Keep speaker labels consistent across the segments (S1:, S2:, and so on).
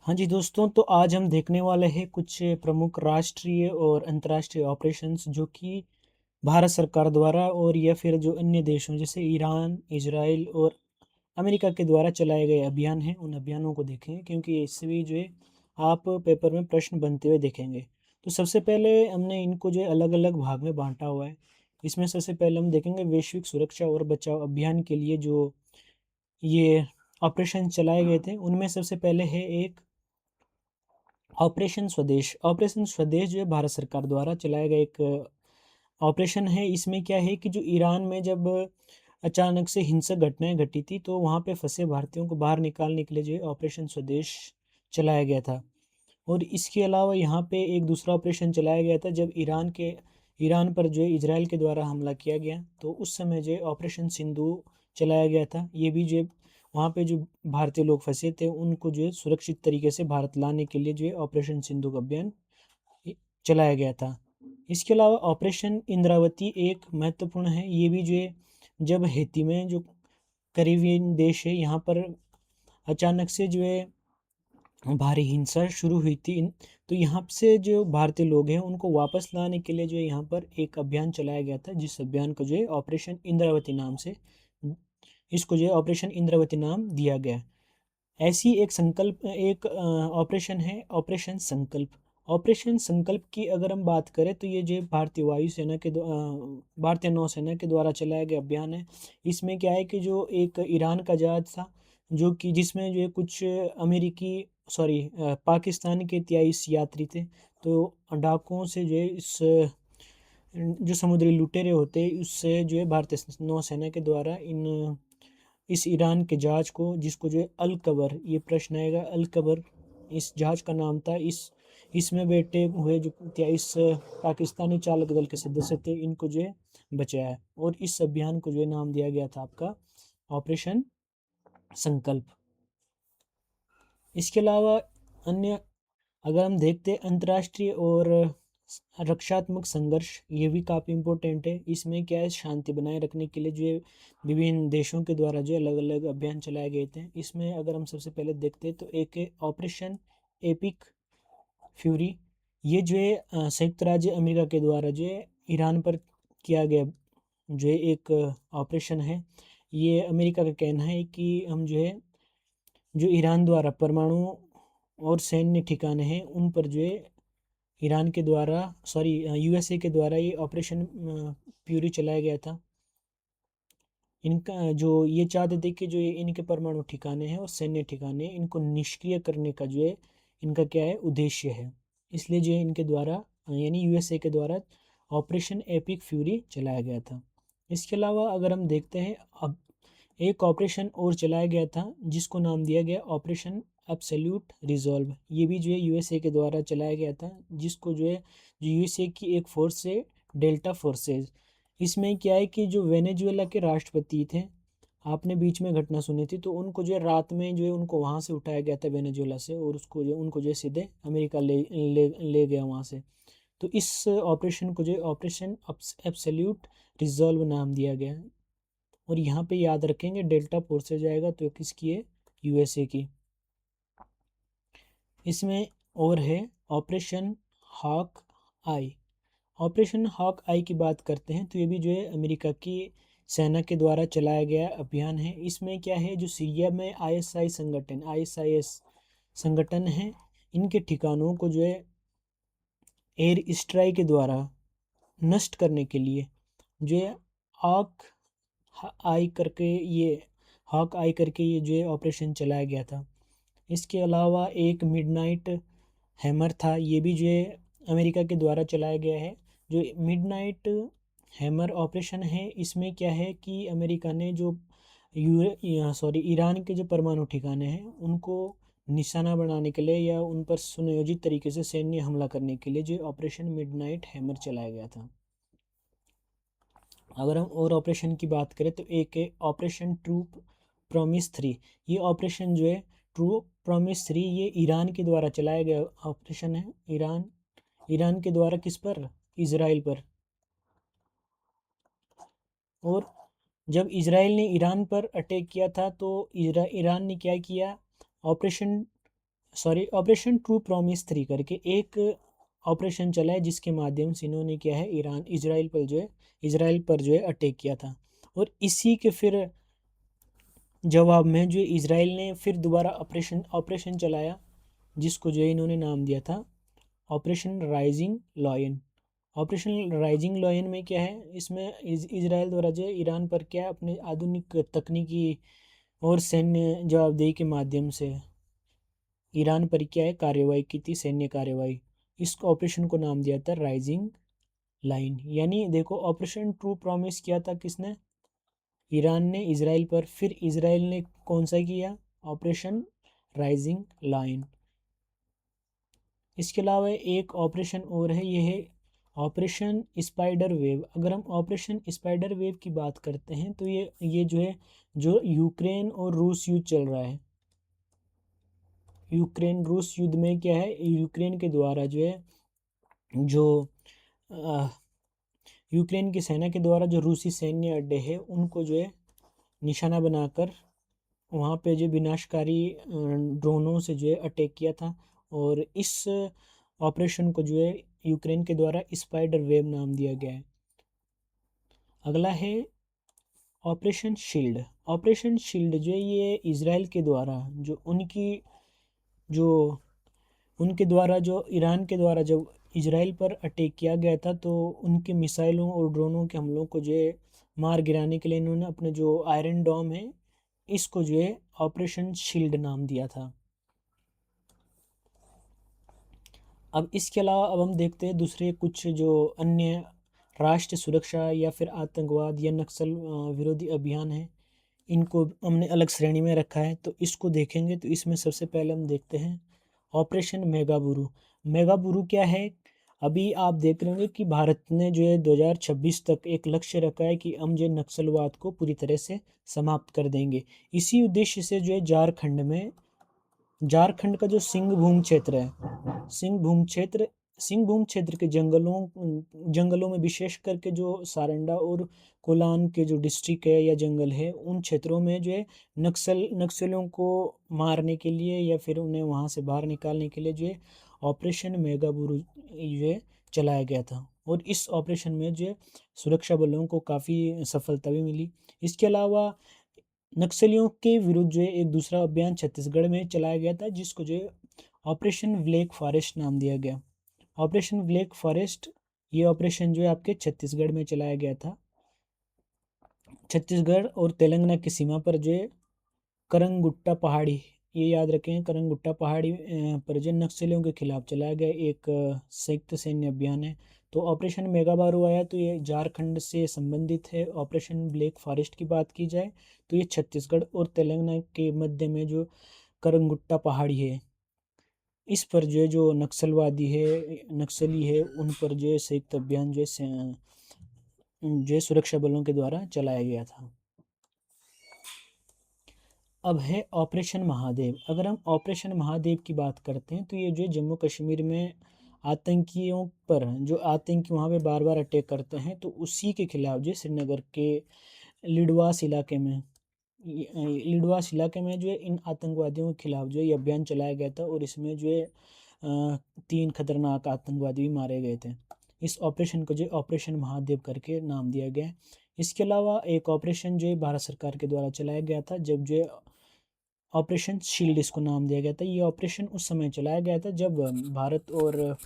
S1: हाँ जी दोस्तों, तो आज हम देखने वाले हैं कुछ प्रमुख राष्ट्रीय और अंतर्राष्ट्रीय ऑपरेशंस जो कि भारत सरकार द्वारा और या फिर जो अन्य देशों जैसे ईरान, इजराइल और अमेरिका के द्वारा चलाए गए अभियान हैं, उन अभियानों को देखेंगे क्योंकि इससे भी जो है आप पेपर में प्रश्न बनते हुए देखेंगे। तो सबसे पहले हमने इनको जो है अलग-अलग भाग में बाँटा हुआ है। इसमें सबसे पहले हम देखेंगे वैश्विक सुरक्षा और बचाव अभियान के लिए जो ये ऑपरेशन चलाए गए थे, उनमें सबसे पहले है एक ऑपरेशन स्वदेश। ऑपरेशन स्वदेश जो है भारत सरकार द्वारा चलाया गया एक ऑपरेशन है। इसमें क्या है कि जो ईरान में जब अचानक से हिंसक घटनाएँ घटी थी, तो वहाँ पे फँसे भारतीयों को बाहर निकालने के लिए जो है ऑपरेशन स्वदेश चलाया गया था। और इसके अलावा यहाँ पे एक दूसरा ऑपरेशन चलाया गया था जब ईरान पर जो है इज़राइल के द्वारा हमला किया गया, तो उस समय जो है ऑपरेशन सिंदूर चलाया गया था। ये भी जो है वहाँ पे जो भारतीय लोग फँसे थे, उनको जो है सुरक्षित तरीके से भारत लाने के लिए जो है ऑपरेशन सिंधु का अभियान इ चलाया गया था। इसके अलावा ऑपरेशन इंद्रावती एक महत्वपूर्ण है। ये भी जो है जब हैती में जो करीबियन देश है, यहाँ पर अचानक से जो है भारी हिंसा शुरू हुई थी। तो यहाँ से जो भारतीय लोग हैं उनको वापस लाने के लिए जो है यहाँ पर एक अभियान चलाया गया था, जिस अभियान को जो है ऑपरेशन इंद्रावती नाम से इसको जो है ऑपरेशन इंद्रावती नाम दिया गया। ऐसी एक ऑपरेशन है ऑपरेशन संकल्प। ऑपरेशन संकल्प की अगर हम बात करें तो ये जो भारतीय वायुसेना के भारतीय नौसेना के द्वारा चलाया गया अभियान है। इसमें क्या है कि जो एक ईरान का जहाज था, जो कि जिसमें जो है कुछ अमेरिकी सॉरी पाकिस्तान के 23 यात्री थे। तो डाकुओं से जो है जो समुद्री लुटेरे होते हैं उससे जो है भारतीय नौसेना के द्वारा इस ईरान के जहाज को, जिसको जो है अल कबर, ये प्रश्न आएगा, अल कबर इस जहाज का नाम था। इसमें बैठे हुए जो 23 पाकिस्तानी चालक दल के सदस्य थे, इनको जो है बचाया और इस अभियान को जो है नाम दिया गया था आपका ऑपरेशन संकल्प। इसके अलावा अन्य अगर हम देखते हैं अंतर्राष्ट्रीय और रक्षात्मक संघर्ष, ये भी काफ़ी इम्पोर्टेंट है। इसमें क्या है, शांति बनाए रखने के लिए जो है विभिन्न देशों के द्वारा जो अलग अलग अभियान चलाए गए थे। इसमें अगर हम सबसे पहले देखते हैं तो एक है ऑपरेशन एपिक फ्यूरी। ये जो है संयुक्त राज्य अमेरिका के द्वारा जो है ईरान पर किया गया जो है एक ऑपरेशन है। ये अमेरिका का कहना है कि हम जो है जो ईरान द्वारा परमाणु और सैन्य ठिकाने हैं उन पर जो है ईरान के द्वारा सॉरी यूएसए के द्वारा ये ऑपरेशन प्यूरी चलाया गया था। इनका जो ये चाहते थे कि जो ये इनके परमाणु ठिकाने हैं और सैन्य ठिकाने हैं, इनको निष्क्रिय करने का जो है इनका क्या है उद्देश्य है। इसलिए जो है इनके द्वारा यानी यूएसए के द्वारा ऑपरेशन एपिक फ्यूरी चलाया गया था। इसके अलावा अगर हम देखते हैं अब एक ऑपरेशन और चलाया गया था जिसको नाम दिया गया ऑपरेशन एब्सोल्यूट रिजॉल्व। ये भी जो है यूएसए के द्वारा चलाया गया था, जिसको जो है जो यूएसए की एक फोर्स है डेल्टा फोर्सेस। इसमें क्या है कि जो वेनेजुएला के राष्ट्रपति थे, आपने बीच में घटना सुनी थी, तो उनको जो है रात में जो है उनको वहाँ से उठाया गया था वेनेजुएला से और उसको जो उनको जो है सीधे अमेरिका ले गया वहाँ से। तो इस ऑपरेशन को जो है ऑपरेशन एब्सोल्यूट रिजॉल्व नाम दिया गया है। और यहाँ पे याद रखेंगे डेल्टा फोर्सेज आएगा तो किसकी है, यूएसए की। इसमें और है ऑपरेशन हॉक आई। ऑपरेशन हॉक आई की बात करते हैं तो ये भी जो है अमेरिका की सेना के द्वारा चलाया गया अभियान है। इसमें क्या है, जो सीरिया में आईएसआईएस संगठन है, इनके ठिकानों को जो है एयर स्ट्राइक के द्वारा नष्ट करने के लिए जो है हॉक आई करके ये हॉक आई करके ये जो है ऑपरेशन चलाया गया था। इसके अलावा एक मिडनाइट हैमर था, ये भी जो है अमेरिका के द्वारा चलाया गया है। जो मिडनाइट हैमर ऑपरेशन है, इसमें क्या है कि अमेरिका ने जो ईरान के जो परमाणु ठिकाने हैं उनको निशाना बनाने के लिए या उन पर सुनियोजित तरीके से सैन्य हमला करने के लिए जो ऑपरेशन मिडनाइट हैमर चलाया गया था। अगर हम और ऑपरेशन की बात करें तो एक है ऑपरेशन ट्रू प्रॉमिस 3। ये ऑपरेशन जो है ट्रू प्रॉमिस 3, ये ईरान के द्वारा चलाया गया ऑपरेशन है। ईरान के द्वारा किस पर, इजराइल पर। और जब इजराइल ने ईरान पर अटैक किया था तो ईरान ने क्या किया, operation sorry, operation true promise 3 करके एक ऑपरेशन चला है, जिसके माध्यम से इन्होंने क्या है, इजराइल पर जो है अटैक किया था। और इसी के फिर जवाब में जो इजराइल ने फिर दोबारा ऑपरेशन ऑपरेशन चलाया, जिसको जो है इन्होंने नाम दिया था operation rising lion. Operation rising lion में क्या है, इसमें इजराइल द्वारा जो है ईरान पर क्या है, अपने आधुनिक तकनीकी और सैन्य जवाबदेही के माध्यम से ईरान पर क्या है, कार्रवाई की थी, सैन्य कार्रवाई। इस ऑपरेशन को नाम दिया था राइजिंग लाइन। यानी देखो, ऑपरेशन ट्रू प्रॉमिस किया था किसने, ईरान ने इजराइल पर, फिर इजराइल ने कौन सा किया, ऑपरेशन राइजिंग लाइन। इसके अलावा एक ऑपरेशन और है, ये है ऑपरेशन स्पाइडर वेव। अगर हम ऑपरेशन स्पाइडर वेव की बात करते हैं तो ये जो है, जो यूक्रेन और रूस युद्ध चल रहा है, यूक्रेन रूस युद्ध में क्या है, यूक्रेन के द्वारा जो है, जो अ, यूक्रेन की सेना के द्वारा जो रूसी सैन्य अड्डे हैं उनको जो है निशाना बनाकर वहाँ पे जो विनाशकारी ड्रोनों से जो है अटैक किया था। और इस ऑपरेशन को जो है यूक्रेन के द्वारा स्पाइडर वेव नाम दिया गया है। अगला है ऑपरेशन शील्ड। ऑपरेशन शील्ड जो है, ये इजराइल के द्वारा जो उनके द्वारा जो ईरान के द्वारा जब इजराइल पर अटैक किया गया था, तो उनके मिसाइलों और ड्रोनों के हमलों को जो है मार गिराने के लिए इन्होंने अपने जो आयरन डोम है, इसको जो है ऑपरेशन शील्ड नाम दिया था। अब इसके अलावा अब हम देखते हैं दूसरे कुछ जो अन्य राष्ट्र सुरक्षा या फिर आतंकवाद या नक्सल विरोधी अभियान है, इनको हमने अलग श्रेणी में रखा है। तो इसको देखेंगे तो इसमें सबसे पहले हम देखते हैं ऑपरेशन मेगाबुरु। मेगाबुरु क्या है, अभी आप देख रहे होंगे कि भारत ने जो है 2026 तक एक लक्ष्य रखा है कि हम जो नक्सलवाद को पूरी तरह से समाप्त कर देंगे। इसी उद्देश्य से जो है झारखंड का जो सिंहभूम क्षेत्र है, सिंहभूम क्षेत्र के जंगलों में विशेष करके जो सारंडा और कोलान के जो डिस्ट्रिक्ट है या जंगल है, उन क्षेत्रों में जो है नक्सलियों को मारने के लिए या फिर उन्हें वहां से बाहर निकालने के लिए जो है ऑपरेशन मेगाबुरु जो है चलाया गया था। और इस ऑपरेशन में जो है सुरक्षा बलों को काफ़ी सफलता भी मिली। इसके अलावा नक्सलियों के विरुद्ध जो है एक दूसरा अभियान छत्तीसगढ़ में चलाया गया था, जिसको जो है ऑपरेशन ब्लैक फॉरेस्ट नाम दिया गया। ऑपरेशन ब्लैक फॉरेस्ट, ये ऑपरेशन जो है आपके छत्तीसगढ़ में चलाया गया था। छत्तीसगढ़ और तेलंगाना की सीमा पर जो है करंगुट्टा पहाड़ी, ये याद रखें, करंगुट्टा पहाड़ी पर जो नक्सलियों के खिलाफ चलाया गया एक संयुक्त सैन्य अभियान है। तो ऑपरेशन मेगाबारू आया तो ये झारखंड से संबंधित है। ऑपरेशन ब्लैक फॉरेस्ट की बात की जाए तो ये छत्तीसगढ़ और तेलंगाना के मध्य में जो करंगुट्टा पहाड़ी है, इस पर जो नक्सली है, उन पर जो है संयुक्त अभियान जो है सुरक्षा बलों के द्वारा चलाया गया था। अब है ऑपरेशन महादेव। अगर हम ऑपरेशन महादेव की बात करते हैं तो ये जो जम्मू कश्मीर में आतंकियों पर, जो आतंकी वहाँ पे बार बार अटैक करते हैं, तो उसी के खिलाफ जो श्रीनगर के लिडवास इलाके में लिडवास इलाके में जो है इन आतंकवादियों के खिलाफ जो है ये अभियान चलाया गया था। और इसमें जो है 3 खतरनाक आतंकवादी भी मारे गए थे। इस ऑपरेशन को जो ऑपरेशन महादेव करके नाम दिया गया है। इसके अलावा एक ऑपरेशन जो है भारत सरकार के द्वारा चलाया गया था, जब जो ऑपरेशन शील्ड इसको नाम दिया गया था। ये ऑपरेशन उस समय चलाया गया था जब भारत और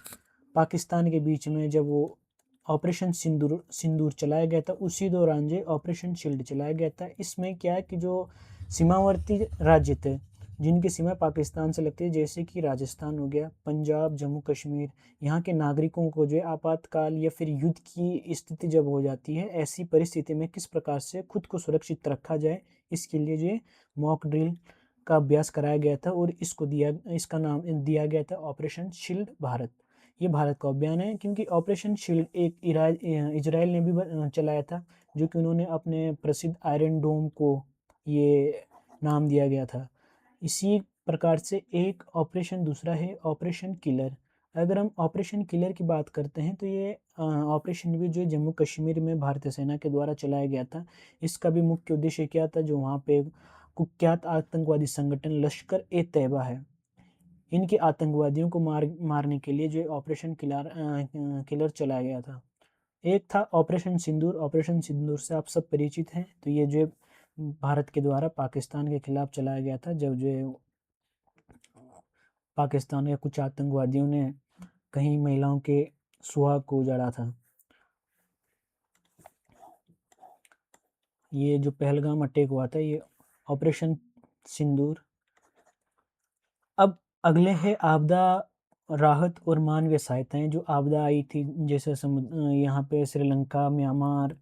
S1: पाकिस्तान के बीच में जब वो ऑपरेशन सिंदूर सिंदूर चलाया गया था, उसी दौरान जो ऑपरेशन शील्ड चलाया गया था। इसमें क्या है कि जो सीमावर्ती राज्य थे, जिनकी सीमा पाकिस्तान से लगती है, जैसे कि राजस्थान हो गया, पंजाब, जम्मू कश्मीर, यहाँ के नागरिकों को जो आपातकाल या फिर युद्ध की स्थिति जब हो जाती है, ऐसी परिस्थिति में किस प्रकार से खुद को सुरक्षित रखा जाए, इसके लिए जो मॉक ड्रिल का अभ्यास कराया गया था। और इसका नाम दिया गया था ऑपरेशन शील्ड भारत। ये भारत का अभियान है, क्योंकि ऑपरेशन शील्ड एक इजराइल ने भी चलाया था, जो कि उन्होंने अपने प्रसिद्ध आयरन डोम को ये नाम दिया गया था। इसी प्रकार से एक ऑपरेशन दूसरा है ऑपरेशन किलर। अगर हम ऑपरेशन किलर की बात करते हैं तो ये ऑपरेशन भी जो जम्मू कश्मीर में भारतीय सेना के द्वारा चलाया गया था। इसका भी मुख्य उद्देश्य क्या था, जो वहाँ पे कुख्यात आतंकवादी संगठन लश्कर ए तैयबा है, इनके आतंकवादियों को मारने के लिए जो ऑपरेशन किलर चलाया गया था। एक था ऑपरेशन सिंदूर। ऑपरेशन सिंदूर से आप सब परिचित हैं। तो ये जो भारत के द्वारा पाकिस्तान के खिलाफ चलाया गया था, जब जो पाकिस्तान के कुछ आतंकवादियों ने कहीं महिलाओं के सुहाग को उजाड़ा था। ये जो पहलगाम अटैक हुआ था, ये ऑपरेशन सिंदूर। अब अगले है आपदा राहत और मानवीय सहायताएं। जो आपदा आई थी, जैसे यहाँ पे श्रीलंका, म्यांमार,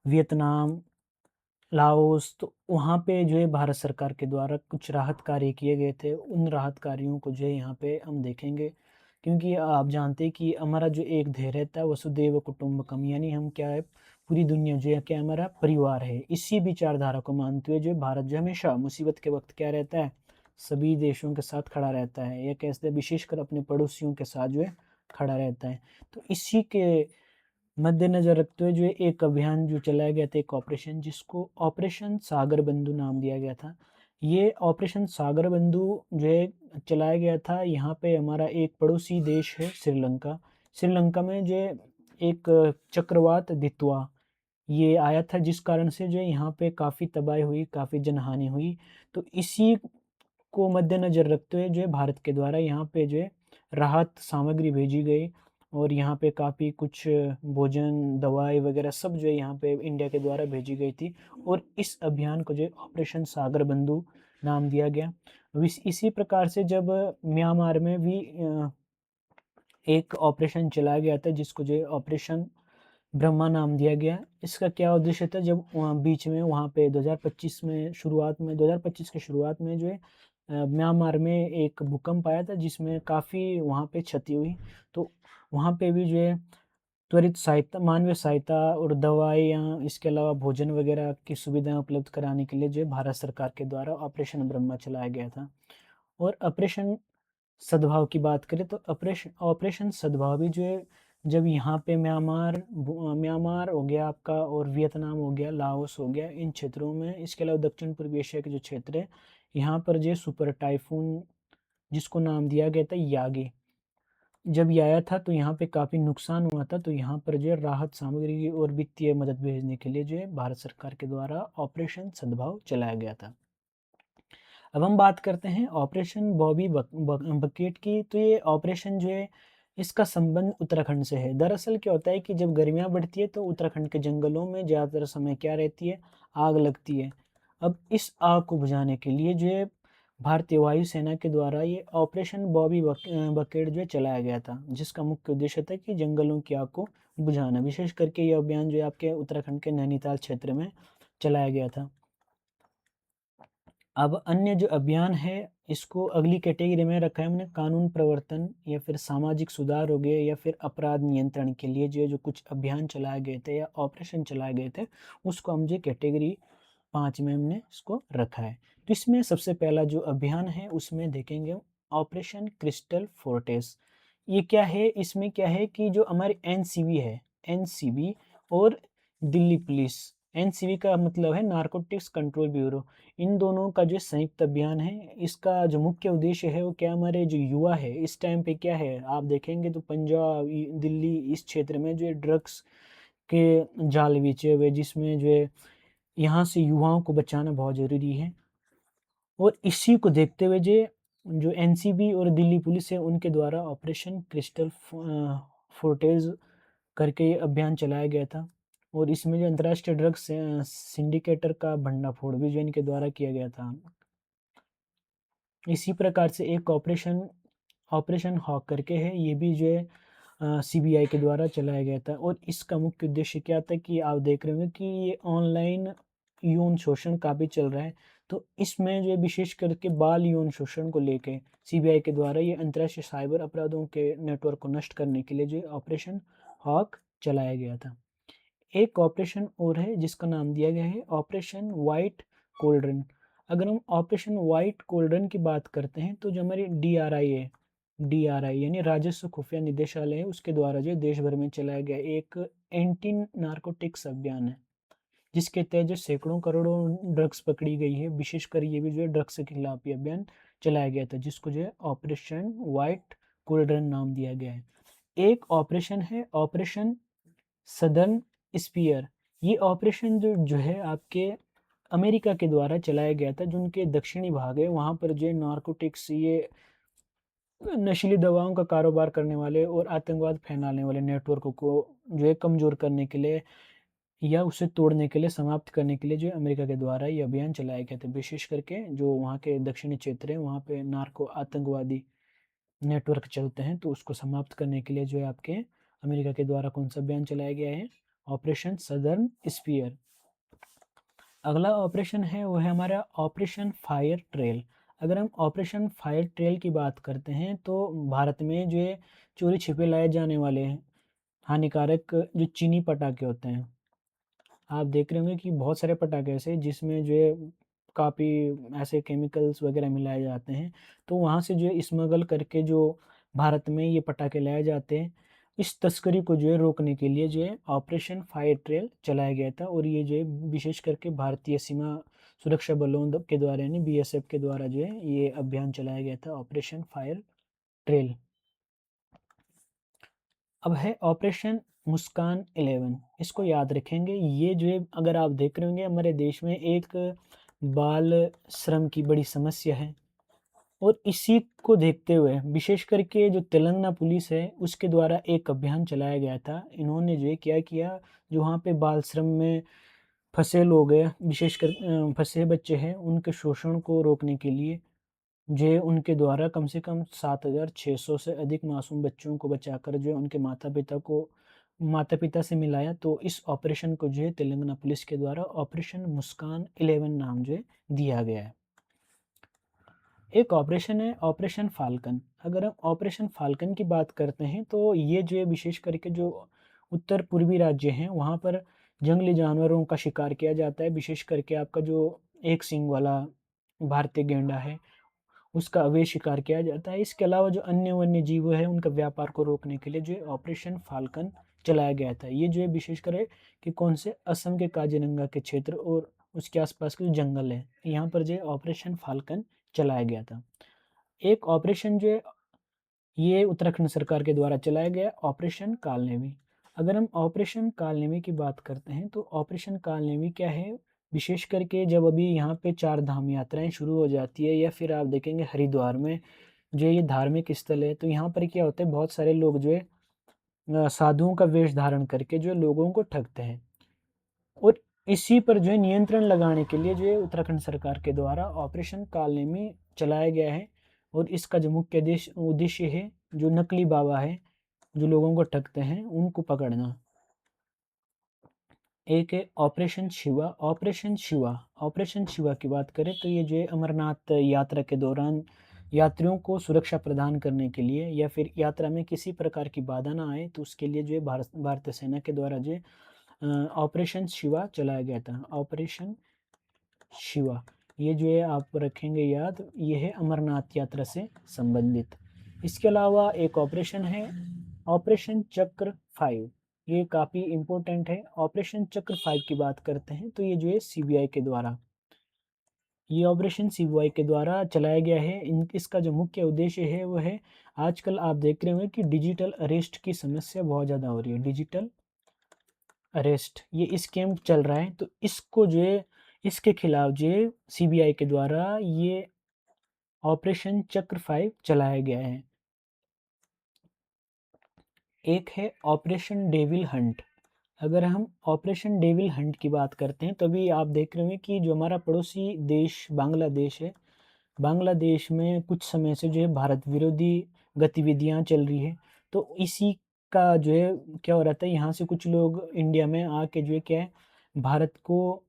S1: वियतनाम, लाओस, तो वहाँ पे जो है भारत सरकार के द्वारा कुछ राहत कार्य किए गए थे। उन राहत कार्यों को जो है यहाँ पे हम देखेंगे, क्योंकि आप जानते हैं कि हमारा जो एक ध्येय रहता है वसुधैव कुटुंबकम, यानी हम क्या है, पूरी दुनिया जो है क्या हमारा परिवार है। इसी विचारधारा को मानते हुए जो भारत जो हमेशा मुसीबत के वक्त क्या रहता है, सभी देशों के साथ खड़ा रहता है, या कैसे विशेषकर अपने पड़ोसियों के साथ जो है खड़ा रहता है। तो इसी के मद्देनजर रखते हुए जो एक अभियान जो चलाया गया था, एक ऑपरेशन, जिसको ऑपरेशन सागर बंधु नाम दिया गया था। ये ऑपरेशन सागर बंधु जो है चलाया गया था। यहाँ पे हमारा एक पड़ोसी देश है श्रीलंका। श्रीलंका में जो एक चक्रवात दितवा ये आया था, जिस कारण से जो है यहाँ पे काफ़ी तबाही हुई, काफ़ी जनहानि हुई। तो इसी को मद्देनजर रखते हुए जो है भारत के द्वारा यहाँ पे जो है राहत सामग्री भेजी गई, और यहाँ पे काफ़ी कुछ भोजन, दवाई वगैरह सब जो है यहाँ पे इंडिया के द्वारा भेजी गई थी। और इस अभियान को जो है ऑपरेशन सागर बंधु नाम दिया गया। इसी प्रकार से जब म्यांमार में भी एक ऑपरेशन चलाया गया था, जिसको जो है ऑपरेशन ब्रह्मा नाम दिया गया। इसका क्या उद्देश्य था, जब बीच में वहाँ पे 2025 में शुरुआत में 2025 के शुरुआत में जो है म्यांमार में एक भूकंप आया था, जिसमें काफ़ी वहाँ पे क्षति हुई। तो वहाँ पे भी जो है त्वरित सहायता, मानवीय सहायता और दवाइयाँ, इसके अलावा भोजन वगैरह की सुविधाएं उपलब्ध कराने के लिए जो है भारत सरकार के द्वारा ऑपरेशन ब्रह्मा चलाया गया था। और ऑपरेशन सद्भाव की बात करें तो ऑपरेशन ऑपरेशन सद्भाव भी जो है, जब यहाँ पे म्यांमार हो गया आपका, और वियतनाम हो गया, लाओस हो गया, इन क्षेत्रों में, इसके अलावा दक्षिण पूर्वी एशिया के जो क्षेत्र है, यहाँ पर जो सुपर टाइफून, जिसको नाम दिया गया था यागी, जब ये आया था तो यहाँ पे काफ़ी नुकसान हुआ था। तो यहाँ पर जो है राहत सामग्री और वित्तीय मदद भेजने के लिए जो है भारत सरकार के द्वारा ऑपरेशन सद्भाव चलाया गया था। अब हम बात करते हैं ऑपरेशन बॉबी बकेट की। तो ये ऑपरेशन जो है, इसका संबंध उत्तराखंड से है। दरअसल क्या होता है कि जब गर्मियाँ बढ़ती है तो उत्तराखंड के जंगलों में ज़्यादातर समय क्या रहती है, आग लगती है। अब इस आग को बुझाने के लिए जो है भारतीय वायुसेना के द्वारा ये ऑपरेशन बॉबी बकेट जो है चलाया गया था, जिसका मुख्य उद्देश्य था कि जंगलों की आग को बुझाना। विशेष करके ये अभियान जो है आपके उत्तराखंड के नैनीताल क्षेत्र में चलाया गया था। अब अन्य जो अभियान है, इसको अगली कैटेगरी में रखा है हमने, कानून प्रवर्तन या फिर सामाजिक सुधार हो गए, या फिर अपराध नियंत्रण के लिए जो कुछ अभियान चलाए गए थे या ऑपरेशन चलाए गए थे, उसको हम जो कैटेगरी 5 में हमने इसको रखा है। तो इसमें सबसे पहला जो अभियान है उसमें देखेंगे ऑपरेशन क्रिस्टल फोर्टेस। ये क्या है, इसमें क्या है कि जो हमारे एनसीबी है, एनसीबी और दिल्ली पुलिस, एनसीबी का मतलब है नारकोटिक्स कंट्रोल ब्यूरो, इन दोनों का जो संयुक्त अभियान है, इसका जो मुख्य उद्देश्य है वो क्या, हमारे जो युवा है इस टाइम पे क्या है, आप देखेंगे तो पंजाब, दिल्ली, इस क्षेत्र में जो ड्रग्स के जाल बिछे हुए, जिसमें जो है यहाँ से युवाओं को बचाना बहुत ज़रूरी है। और इसी को देखते हुए जो एनसीबी और दिल्ली पुलिस है, उनके द्वारा ऑपरेशन क्रिस्टल फोर्टेज करके ये अभियान चलाया गया था। और इसमें जो अंतर्राष्ट्रीय ड्रग्स सिंडिकेटर का भंडाफोड़ भी जो इनके द्वारा किया गया था। इसी प्रकार से एक ऑपरेशन ऑपरेशन हॉक करके है, ये भी जो है सीबीआई के द्वारा चलाया गया था। और इसका मुख्य उद्देश्य क्या था कि आप देख रहे होंगे कि ये ऑनलाइन यौन शोषण काफ़ी चल रहा है। तो इसमें जो है विशेष करके बाल यौन शोषण को लेके सीबीआई के द्वारा ये अंतर्राष्ट्रीय साइबर अपराधों के नेटवर्क को नष्ट करने के लिए जो ऑपरेशन हॉक चलाया गया था। एक ऑपरेशन और है जिसका नाम दिया गया है ऑपरेशन वाइट कोल्ड्रन। अगर हम ऑपरेशन वाइट कोल्ड्रन की बात करते हैं, तो जो हमारी डीआरआई है, डीआरआई यानी राजस्व खुफिया निदेशालय है, उसके द्वारा जो देश भर में चलाया गया एक एंटी नार्कोटिक्स अभियान है, जिसके तहत जो सैकड़ों करोड़ों ड्रग्स पकड़ी गई है। विशेषकर ये भी जो है ड्रग्स के खिलाफ ये अभियान चलाया गया था, जिसको जो है ऑपरेशन वाइट कोल्ड्रन नाम दिया गया है। एक ऑपरेशन है ऑपरेशन सदर्न स्पीयर। ये ऑपरेशन जो है आपके अमेरिका के द्वारा चलाया गया था, जो उनके दक्षिणी भाग है वहाँ पर जो नारकोटिक्स, ये नशीली दवाओं का कारोबार करने वाले और आतंकवाद फैलाने वाले नेटवर्क को जो है कमज़ोर करने के लिए या उसे तोड़ने के लिए, समाप्त करने के लिए जो है अमेरिका के द्वारा ये अभियान चलाया गया था। विशेष करके जो वहाँ के दक्षिणी क्षेत्र हैं वहाँ पे नार्को आतंकवादी नेटवर्क चलते हैं, तो उसको समाप्त करने के लिए जो है आपके अमेरिका के द्वारा कौन सा अभियान चलाया गया है, ऑपरेशन सदर्न स्पीयर। अगला ऑपरेशन है वो है हमारा ऑपरेशन फायर ट्रेल। अगर हम ऑपरेशन फायर ट्रेल की बात करते हैं तो भारत में जो है चोरी छिपे लाए जाने वाले हैं हानिकारक जो चीनी पटाखे होते हैं, आप देख रहे होंगे कि बहुत सारे पटाखे ऐसे जिसमें जो है काफ़ी ऐसे केमिकल्स वगैरह मिलाए जाते हैं, तो वहाँ से जो है स्मगल करके जो भारत में ये पटाखे लाए जाते हैं, इस तस्करी को जो है रोकने के लिए जो है ऑपरेशन फायर ट्रेल चलाया गया था। और ये जो है विशेष करके भारतीय सीमा सुरक्षा बलों के द्वारा यानी बीएसएफ के द्वारा जो है ये अभियान चलाया गया था, ऑपरेशन फायर ट्रेल। अब है ऑपरेशन मुस्कान 11। इसको याद रखेंगे, ये जो है अगर आप देख रहे होंगे हमारे देश में एक बाल श्रम की बड़ी समस्या है, और इसी को देखते हुए विशेष करके जो तेलंगाना पुलिस है उसके द्वारा एक अभियान चलाया गया था। इन्होंने जो है क्या किया, जो वहाँ पे बाल श्रम में फंसे लोग हैं, विशेषकर फंसे बच्चे हैं, उनके शोषण को रोकने के लिए जो है उनके द्वारा कम से कम 7,600 से अधिक मासूम बच्चों को बचाकर जो है उनके माता पिता से मिलाया। तो इस ऑपरेशन को जो है तेलंगाना पुलिस के द्वारा ऑपरेशन मुस्कान 11 नाम जो है दिया गया है। एक ऑपरेशन है ऑपरेशन फाल्कन। अगर हम ऑपरेशन फाल्कन की बात करते हैं तो ये जो है विशेष करके जो उत्तर पूर्वी राज्य हैं वहाँ पर जंगली जानवरों का शिकार किया जाता है। विशेष करके आपका जो एक सींग वाला भारतीय गैंडा है उसका अवैध शिकार किया जाता है। इसके अलावा जो अन्य वन्य जीव है उनका व्यापार को रोकने के लिए जो है ऑपरेशन फाल्कन चलाया गया था। ये जो है विशेष करे कि कौन से असम के काजीरंगा के क्षेत्र और उसके आसपास के जो जंगल है यहाँ पर जो है ऑपरेशन फाल्कन चलाया गया था। एक ऑपरेशन जो है ये उत्तराखंड सरकार के द्वारा चलाया गया ऑपरेशन कालनेमी। अगर हम ऑपरेशन कालनेमी की बात करते हैं तो ऑपरेशन कालनेमी क्या है, विशेष करके जब अभी यहाँ पे 4 धाम यात्राएं शुरू हो जाती है या फिर आप देखेंगे हरिद्वार में जो ये धार्मिक स्थल है, तो यहाँ पर क्या होता है बहुत सारे लोग जो है साधुओं का वेश धारण करके जो लोगों को ठगते हैं, और इसी पर जो है नियंत्रण लगाने के लिए जो है उत्तराखंड सरकार के द्वारा ऑपरेशन कालनेमी चलाया गया है। और इसका जो मुख्य उद्देश्य है जो नकली बाबा है जो लोगों को ठगते हैं उनको पकड़ना। एक है ऑपरेशन शिवा। ऑपरेशन शिवा की बात करें तो ये जो है अमरनाथ यात्रा के दौरान यात्रियों को सुरक्षा प्रदान करने के लिए या फिर यात्रा में किसी प्रकार की बाधा ना आए तो उसके लिए जो है भारतीय सेना के द्वारा जो है ऑपरेशन शिवा चलाया गया था। ऑपरेशन शिवा ये जो है आप रखेंगे याद, ये है अमरनाथ यात्रा से संबंधित। इसके अलावा एक ऑपरेशन है ऑपरेशन चक्र 5। ये काफ़ी इम्पोर्टेंट है। ऑपरेशन चक्र 5 की बात करते हैं तो ये जो है सीबीआई के द्वारा, ये ऑपरेशन सीबीआई के द्वारा चलाया गया है। इसका जो मुख्य उद्देश्य है वो है, आजकल आप देख रहे होंगे कि डिजिटल अरेस्ट की समस्या बहुत ज़्यादा हो रही है। डिजिटल अरेस्ट ये स्कैम चल रहा है, तो इसको जो है इसके खिलाफ जो है सीबीआई के द्वारा ये ऑपरेशन चक्र 5 चलाया गया है। एक है ऑपरेशन डेविल हंट। अगर हम ऑपरेशन डेविल हंट की बात करते हैं तो अभी आप देख रहे होंगे कि जो हमारा पड़ोसी देश बांग्लादेश है, बांग्लादेश में कुछ समय से जो है भारत विरोधी गतिविधियां चल रही है। तो इसी का जो है क्या हो रहा था, यहाँ से कुछ लोग इंडिया में आके जो है क्या है भारत को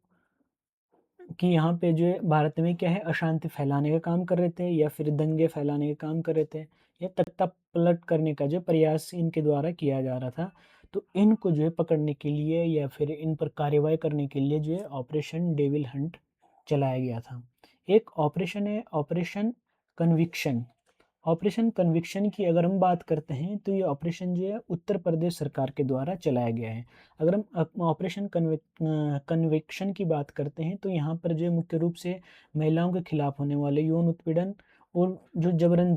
S1: कि यहाँ पे जो है भारत में क्या है अशांति फैलाने का काम कर रहे थे या फिर दंगे फैलाने का काम कर रहे थे या तख्ता पलट करने का जो प्रयास इनके द्वारा किया जा रहा था। तो इनको जो है पकड़ने के लिए या फिर इन पर कार्रवाई करने के लिए जो है ऑपरेशन डेविल हंट चलाया गया था। एक ऑपरेशन है ऑपरेशन कन्विक्शन। ऑपरेशन कन्विक्शन की अगर हम बात करते हैं तो ये ऑपरेशन जो है उत्तर प्रदेश सरकार के द्वारा चलाया गया है। अगर हम ऑपरेशन कन्विक्शन की बात करते हैं तो यहाँ पर जो है मुख्य रूप से महिलाओं के खिलाफ होने वाले यौन उत्पीड़न और जो जबरन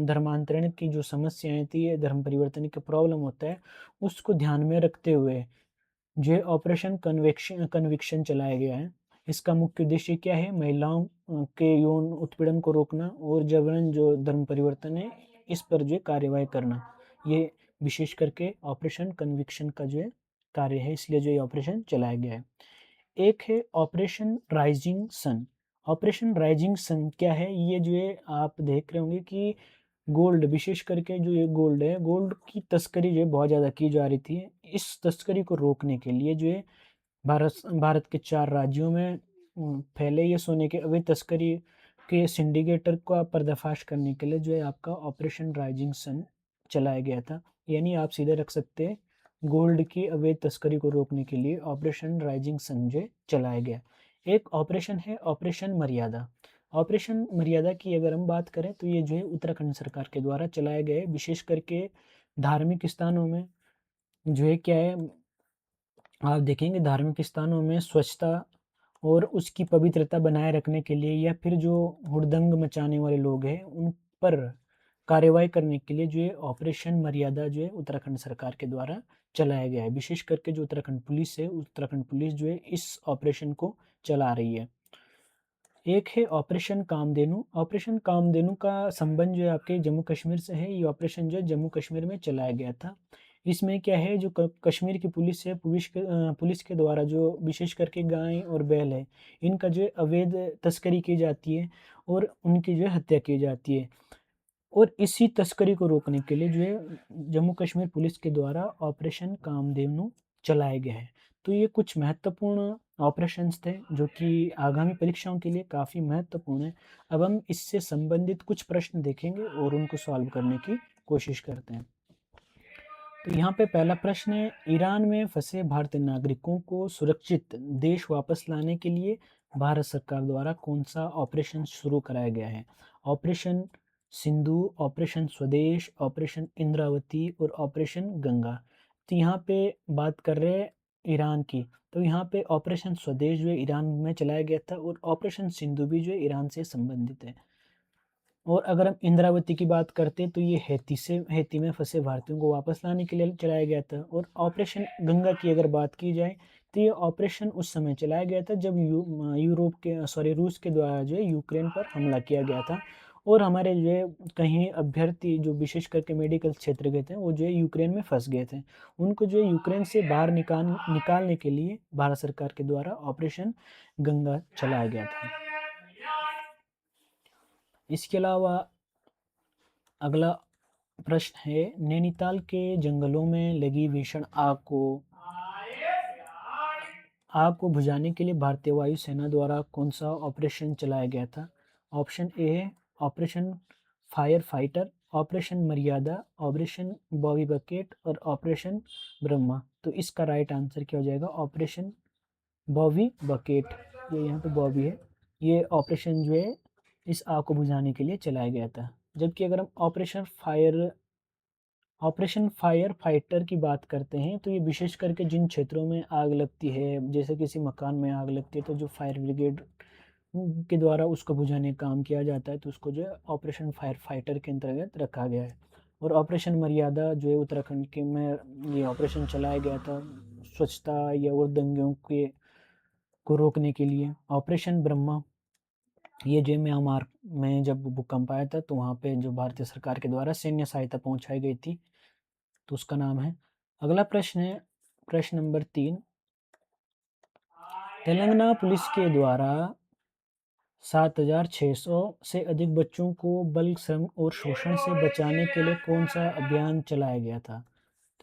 S1: धर्मांतरण की जो समस्याएँ थी, ये धर्म परिवर्तन का प्रॉब्लम होता है, उसको ध्यान में रखते हुए जो ऑपरेशन कन्विक्शन चलाया गया है। इसका मुख्य उद्देश्य क्या है? महिलाओं के यौन उत्पीड़न को रोकना और जबरन जो धर्म परिवर्तन है, इस पर जो है कार्रवाई करना। ये विशेष करके ऑपरेशन कन्विक्शन का जो है कार्य है, इसलिए जो ये ऑपरेशन चलाया गया है। एक है operation rising sun. Operation rising sun क्या है? ये जो है आप देख रहे होंगे कि गोल्ड, विशेष करके जो ये गोल्ड है, गोल्ड की तस्करी जो है बहुत ज़्यादा की जा रही थी। इस तस्करी को रोकने के लिए जो है भारत के 4 राज्यों में फैले ये सोने के अवैध तस्करी के सिंडिकेटर का पर्दाफाश करने के लिए जो है आपका ऑपरेशन राइजिंग सन चलाया गया था। यानी आप सीधे रख सकते हैं, गोल्ड की अवैध तस्करी को रोकने के लिए ऑपरेशन राइजिंग सन जो चलाया गया। एक ऑपरेशन है ऑपरेशन मर्यादा। ऑपरेशन मर्यादा की अगर हम बात करें तो ये जो है उत्तराखंड सरकार के द्वारा चलाए गए, विशेष करके धार्मिक स्थानों में जो है क्या है, आप देखेंगे धार्मिक स्थानों में स्वच्छता और उसकी पवित्रता बनाए रखने के लिए, या फिर जो हुड़दंग मचाने वाले लोग हैं उन पर कार्रवाई करने के लिए जो है ऑपरेशन मर्यादा जो है उत्तराखंड सरकार के द्वारा चलाया गया है। विशेष करके जो उत्तराखंड पुलिस है, उत्तराखंड पुलिस जो है इस ऑपरेशन को चला रही है। एक है ऑपरेशन कामधेनु। ऑपरेशन कामधेनु का संबंध जो है आपके जम्मू कश्मीर से है। ये ऑपरेशन जो है जम्मू कश्मीर में चलाया गया था। इसमें क्या है, जो कश्मीर की पुलिस है, पुलिस के द्वारा जो विशेष करके गाय और बैल है, इनका जो है अवैध तस्करी की जाती है और उनकी जो है हत्या की जाती है। और इसी तस्करी को रोकने के लिए जो है जम्मू कश्मीर पुलिस के द्वारा ऑपरेशन कामधेनु चलाया गया है। तो ये कुछ महत्वपूर्ण ऑपरेशंस थे जो कि आगामी परीक्षाओं के लिए काफ़ी महत्वपूर्ण है। अब हम इससे संबंधित कुछ प्रश्न देखेंगे और उनको सॉल्व करने की कोशिश करते हैं। तो यहाँ पे पहला प्रश्न है, ईरान में फंसे भारतीय नागरिकों को सुरक्षित देश वापस लाने के लिए भारत सरकार द्वारा कौन सा ऑपरेशन शुरू कराया गया है? ऑपरेशन सिंधु, ऑपरेशन स्वदेश, ऑपरेशन इंद्रावती और ऑपरेशन गंगा। तो यहाँ पे बात कर रहे हैं ईरान की, तो यहाँ पे ऑपरेशन स्वदेश जो है ईरान में चलाया गया था और ऑपरेशन सिंधु भी जो है ईरान से संबंधित है। और अगर हम इंद्रावती की बात करते हैं तो ये हैती में फंसे भारतीयों को वापस लाने के लिए चलाया गया था। और ऑपरेशन गंगा की अगर बात की जाए तो ये ऑपरेशन उस समय चलाया गया था जब रूस के द्वारा जो है यूक्रेन पर हमला किया गया था और हमारे जो है कहीं अभ्यर्थी जो विशेष करके मेडिकल क्षेत्र के थे वो जो है यूक्रेन में फंस गए थे, उनको जो है यूक्रेन से बाहर निकालने के लिए भारत सरकार के द्वारा ऑपरेशन गंगा चलाया गया था। इसके अलावा अगला प्रश्न है, नैनीताल के जंगलों में लगी भीषण आग को बुझाने के लिए भारतीय वायुसेना द्वारा कौन सा ऑपरेशन चलाया गया था? ऑप्शन ए है ऑपरेशन फायर फाइटर, ऑपरेशन मर्यादा, ऑपरेशन बॉबी बकेट और ऑपरेशन ब्रह्मा। तो इसका राइट आंसर क्या हो जाएगा? Operation Bobby bucket. ये यहाँ पे बॉबी है। ये ऑपरेशन जो है इस आग को बुझाने के लिए चलाया गया था। जबकि अगर हम ऑपरेशन फायर फाइटर की बात करते हैं तो ये विशेष करके जिन क्षेत्रों में आग लगती है, जैसे किसी मकान में आग लगती है तो जो फायर ब्रिगेड के द्वारा उसको बुझाने का काम किया जाता है, तो उसको जो है ऑपरेशन फायर फाइटर के अंतर्गत रखा गया है। और ऑपरेशन मर्यादा जो है उत्तराखंड के में ये ऑपरेशन चलाया गया था स्वच्छता या और दंगों के को रोकने के लिए। ऑपरेशन ब्रह्मा ये जो म्यांमार में जब भूकंप आया था तो वहाँ पे जो भारतीय सरकार के द्वारा सैन्य सहायता पहुँचाई गई थी, तो उसका नाम है। अगला प्रश्न है प्रश्न नंबर 3, तेलंगाना पुलिस के द्वारा 7,600 से अधिक बच्चों को बाल श्रम और शोषण से बचाने के लिए कौन सा अभियान चलाया गया था?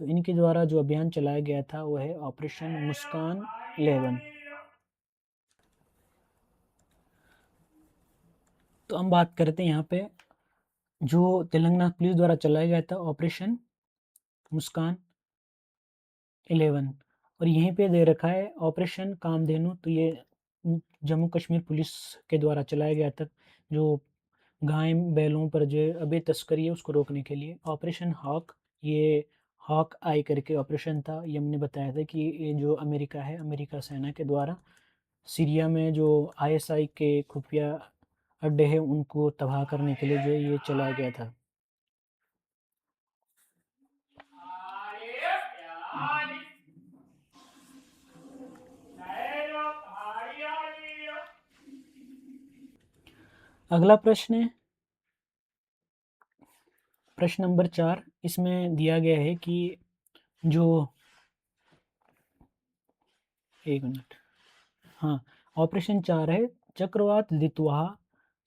S1: तो इनके द्वारा जो अभियान चलाया गया था वो है ऑपरेशन मुस्कान 11। तो हम बात करते हैं यहाँ पे जो तेलंगाना पुलिस द्वारा चलाया गया था ऑपरेशन मुस्कान 11, और यहीं पे दे रखा है ऑपरेशन कामधेनु। तो ये जम्मू कश्मीर पुलिस के द्वारा चलाया गया था जो गाय बैलों पर जो अभी तस्करी है उसको रोकने के लिए। ऑपरेशन हॉक, ये हॉक आई करके ऑपरेशन था। ये हमने बताया था कि ये जो अमेरिका है, अमेरिका सेना के द्वारा सीरिया में जो आईएसआई के खुफिया अड्डे हैं उनको तबाह करने के लिए जो है ये चलाया गया था। अगला प्रश्न है प्रश्न नंबर 4। इसमें दिया गया है कि जो एक मिनट, हाँ, ऑपरेशन 4 है, चक्रवात लितुआ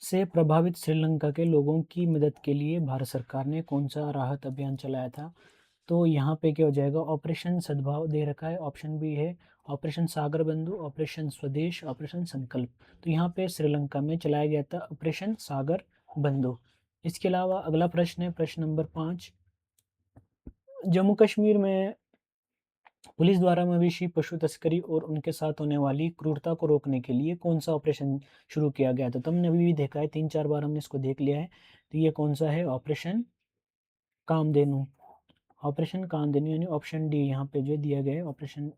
S1: से प्रभावित श्रीलंका के लोगों की मदद के लिए भारत सरकार ने कौन सा राहत अभियान चलाया था? तो यहाँ पे क्या हो जाएगा, ऑपरेशन सद्भाव दे रखा है, ऑप्शन बी है ऑपरेशन सागर बंधु, ऑपरेशन स्वदेश, ऑपरेशन संकल्प। तो यहाँ पे श्रीलंका में चलाया गया था ऑपरेशन सागर बंधु। इसके अलावा अगला प्रश्न है प्रश्न नंबर 5। जम्मू कश्मीर में पुलिस द्वारा मवेशी पशु तस्करी और उनके साथ होने वाली क्रूरता को रोकने के लिए कौन सा ऑपरेशन शुरू किया गया था? तो हमने अभी भी देखा है, 3-4 बार हमने इसको देख लिया है। तो ये कौन सा है, ऑपरेशन कामधेनु। ऑपरेशन कामधेनु यानी ऑप्शन डी यहाँ पे जो दिया गया है ऑपरेशन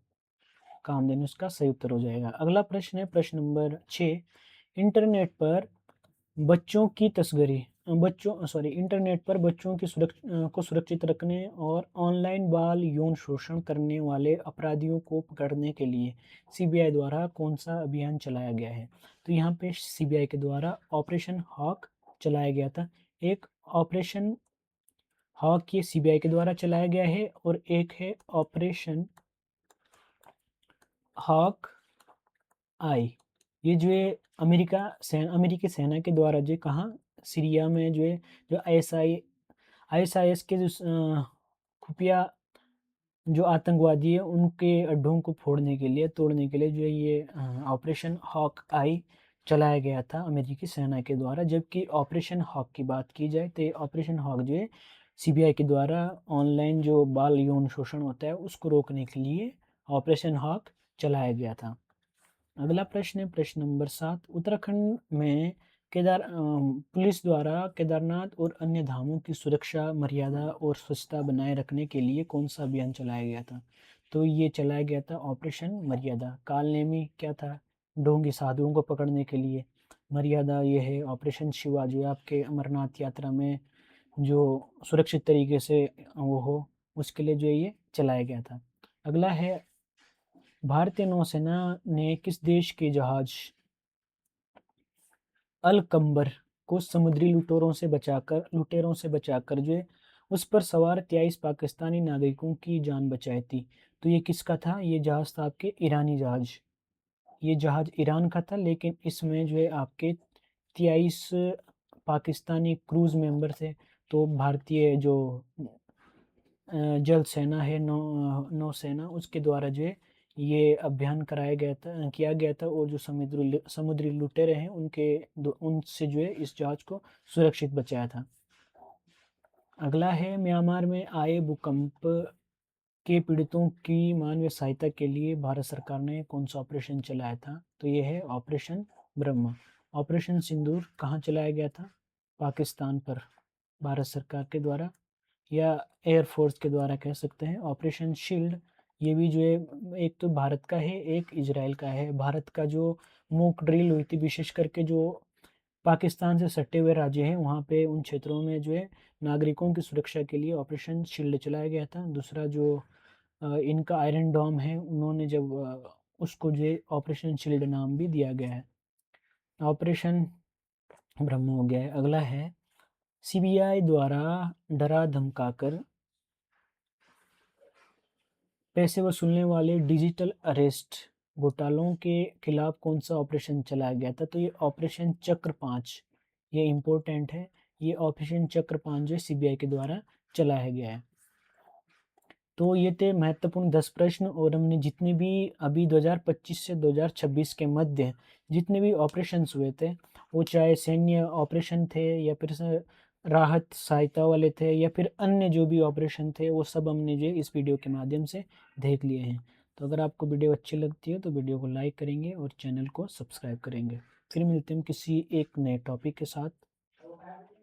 S1: कामधेनु, उसका सही उत्तर हो जाएगा। अगला प्रश्न है प्रश्न नंबर 6। इंटरनेट पर बच्चों की तस्करी इंटरनेट पर बच्चों की को सुरक्षित रखने और ऑनलाइन बाल यौन शोषण करने वाले अपराधियों को पकड़ने के लिए सीबीआई द्वारा कौन सा अभियान चलाया गया है? तो यहाँ पे सीबीआई के द्वारा ऑपरेशन हॉक चलाया गया था। एक ऑपरेशन हॉक ये सीबीआई के द्वारा चलाया गया है और एक है ऑपरेशन हॉक आई। ये जो है अमेरिकी सेना के द्वारा जो कहाँ, सीरिया में जो है, जो आईएसआईएस के जो खुफिया जो आतंकवादी है उनके अड्डों को फोड़ने के लिए, तोड़ने के लिए जो है ये ऑपरेशन हॉक आई चलाया गया था अमेरिकी सेना के द्वारा। जबकि ऑपरेशन हॉक की बात की जाए तो ऑपरेशन हॉक जो है सीबीआई के द्वारा ऑनलाइन जो बाल यौन शोषण होता है उसको रोकने के लिए ऑपरेशन हॉक चलाया गया था। अगला प्रश्न है प्रश्न नंबर 7। उत्तराखंड में पुलिस द्वारा केदारनाथ और अन्य धामों की सुरक्षा, मर्यादा और स्वच्छता बनाए रखने के लिए कौन सा अभियान चलाया गया था? तो ये चलाया गया था ऑपरेशन मर्यादा। कालनेमी क्या था, ढोंगी साधुओं को पकड़ने के लिए। मर्यादा ये है ऑपरेशन शिवा, जो आपके अमरनाथ यात्रा में जो सुरक्षित तरीके से वो हो उसके लिए जो है ये चलाया गया था। अगला है भारतीय नौसेना ने किस देश के जहाज अल कंबर को समुद्री लुटेरों से बचाकर जो है उस पर सवार 23 पाकिस्तानी नागरिकों की जान बचाई थी? तो ये किसका था? ये जहाज था आपके ईरानी जहाज। ये जहाज ईरान का था, लेकिन इसमें जो है आपके 23 पाकिस्तानी क्रूज मेंबर थे। तो भारतीय जो जल सेना है, नौसेना, उसके द्वारा जो है ये अभियान किया गया था और जो समुद्री लुटेरे हैं उनसे जो है इस जहाज को सुरक्षित बचाया था। अगला है म्यांमार में आए भूकंप के पीड़ितों की मानवीय सहायता के लिए भारत सरकार ने कौन सा ऑपरेशन चलाया था? तो ये है ऑपरेशन ब्रह्मा। ऑपरेशन सिंदूर कहाँ चलाया गया था? पाकिस्तान पर, भारत सरकार के द्वारा या एयरफोर्स के द्वारा कह सकते हैं। ऑपरेशन शील्ड ये भी जो है एक तो भारत का है, एक इजराइल का है। भारत का जो मॉक ड्रिल हुई थी, विशेष करके जो पाकिस्तान से सटे हुए राज्य हैं वहाँ पे उन क्षेत्रों में जो है नागरिकों की सुरक्षा के लिए ऑपरेशन शील्ड चलाया गया था। दूसरा जो इनका आयरन डोम है, उन्होंने जब उसको जो है ऑपरेशन शील्ड नाम भी दिया गया है। ऑपरेशन ब्रह्म हो गया है। अगला है सीबीआई द्वारा डरा धमकाकर पैसे वसूलने वाले डिजिटल अरेस्ट घोटालों के खिलाफ कौन सा ऑपरेशन चलाया गया था? तो ये ऑपरेशन चक्र 5, ये इम्पोर्टेंट है। ये ऑपरेशन चक्र 5 जो सीबीआई के द्वारा चलाया गया है। तो ये थे महत्वपूर्ण 10 प्रश्न, और हमने जितने भी अभी 2025 से 2026 के मध्य जितने भी ऑपरेशंस हुए थे, वो चाहे सैन्य ऑपरेशन थे या फिर राहत सहायता वाले थे या फिर अन्य जो भी ऑपरेशन थे, वो सब हमने जो इस वीडियो के माध्यम से देख लिए हैं। तो अगर आपको वीडियो अच्छी लगती है तो वीडियो को लाइक करेंगे और चैनल को सब्सक्राइब करेंगे। फिर मिलते हैं किसी एक नए टॉपिक के साथ।